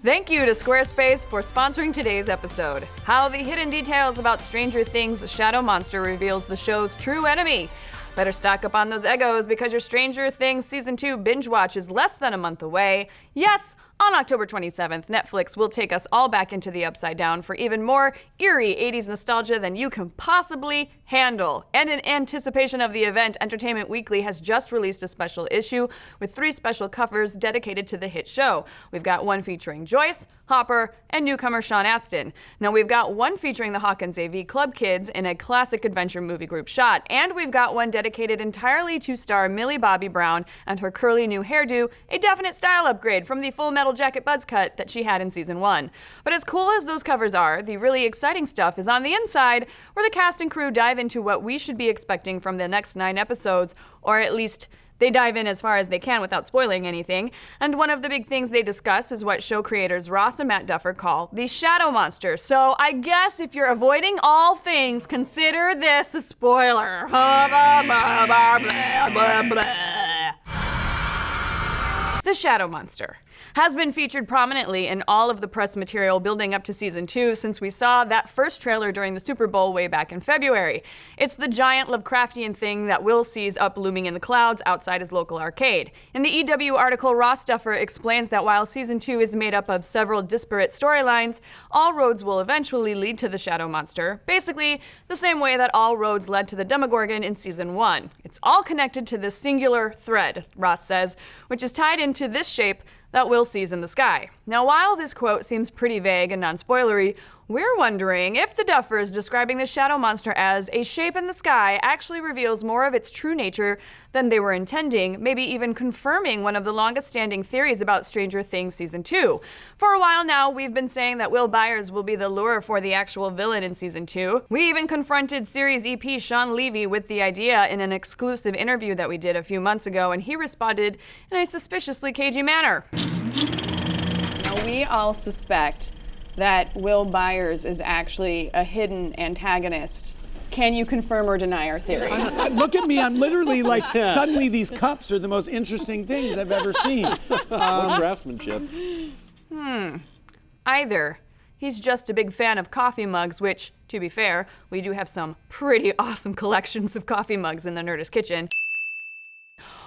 Thank you to Squarespace for sponsoring today's episode. How the hidden details about Stranger Things' shadow monster reveals the show's true enemy. Better stock up on those Eggos because your Stranger Things Season 2 binge watch is less than a month away. Yes, on October 27th, Netflix will take us all back into the Upside Down for even more eerie 80s nostalgia than you can possibly handle. And in anticipation of the event, Entertainment Weekly has just released a special issue with 3 special covers dedicated to the hit show. We've got one featuring Joyce, Hopper, and newcomer Sean Astin. Now we've got one featuring the Hawkins AV Club Kids in a classic adventure movie group shot, and we've got one dedicated entirely to star Millie Bobby Brown and her curly new hairdo, a definite style upgrade from the Full Metal Jacket buzz cut that she had in season 1. But as cool as those covers are, the really exciting stuff is on the inside, where the cast and crew dive into what we should be expecting from the next 9 episodes, or at least they dive in as far as they can without spoiling anything. And one of the big things they discuss is what show creators Ross and Matt Duffer call the shadow monster. So I guess if you're avoiding all things, consider this a spoiler. The shadow monster has been featured prominently in all of the press material building up to season 2 since we saw that first trailer during the Super Bowl way back in February. It's the giant Lovecraftian thing that Will sees up looming in the clouds outside his local arcade. In the EW article, Ross Duffer explains that while season 2 is made up of several disparate storylines, all roads will eventually lead to the shadow monster, basically the same way that all roads led to the Demogorgon in season 1. It's all connected to this singular thread, Ross says, which is tied into this shape that Will sees in the sky. Now, while this quote seems pretty vague and non-spoilery, we're wondering if the Duffers describing the shadow monster as a shape in the sky actually reveals more of its true nature than they were intending, maybe even confirming one of the longest-standing theories about Stranger Things Season 2. For a while now, we've been saying that Will Byers will be the lure for the actual villain in Season 2. We even confronted series EP Sean Levy with the idea in an exclusive interview that we did a few months ago, and he responded in a suspiciously cagey manner. Now, we all suspect that Will Byers is actually a hidden antagonist. Can you confirm or deny our theory? Look at me, I'm literally like, suddenly these cups are the most interesting things I've ever seen. What craftsmanship? Either he's just a big fan of coffee mugs, which, to be fair, we do have some pretty awesome collections of coffee mugs in the Nerdist kitchen.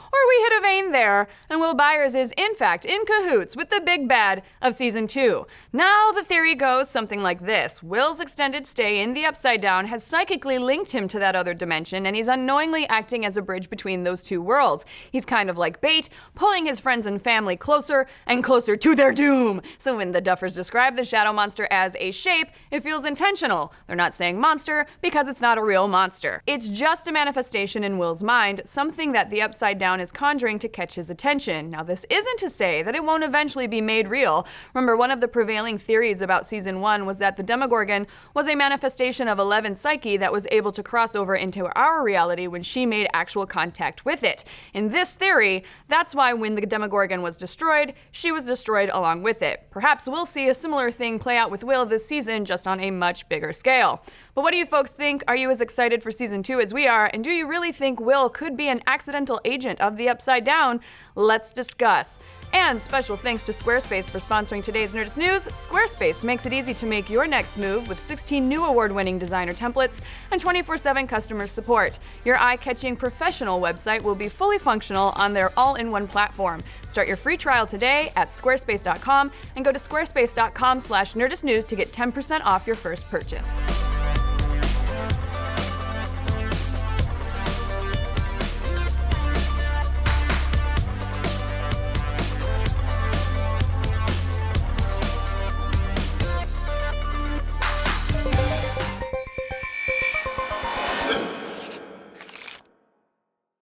Or we hit a vein there, and Will Byers is, in fact, in cahoots with the big bad of Season 2. Now, the theory goes something like this. Will's extended stay in the Upside Down has psychically linked him to that other dimension, and he's unknowingly acting as a bridge between those two worlds. He's kind of like bait, pulling his friends and family closer and closer to their doom. So when the Duffers describe the shadow monster as a shape, it feels intentional. They're not saying monster because it's not a real monster. It's just a manifestation in Will's mind, something that the Upside Down is conjuring to catch his attention. Now, this isn't to say that it won't eventually be made real. Remember, one of the prevailing theories about Season 1 was that the Demogorgon was a manifestation of Eleven's psyche that was able to cross over into our reality when she made actual contact with it. In this theory, that's why when the Demogorgon was destroyed, she was destroyed along with it. Perhaps we'll see a similar thing play out with Will this season, just on a much bigger scale. But what do you folks think? Are you as excited for Season 2 as we are? And do you really think Will could be an accidental agent of the Upside Down? Let's discuss. And special thanks to Squarespace for sponsoring today's Nerdist News. Squarespace makes it easy to make your next move with 16 new award-winning designer templates and 24/7 customer support. Your eye-catching professional website will be fully functional on their all-in-one platform. Start your free trial today at squarespace.com and go to squarespace.com/nerdistnews to get 10% off your first purchase.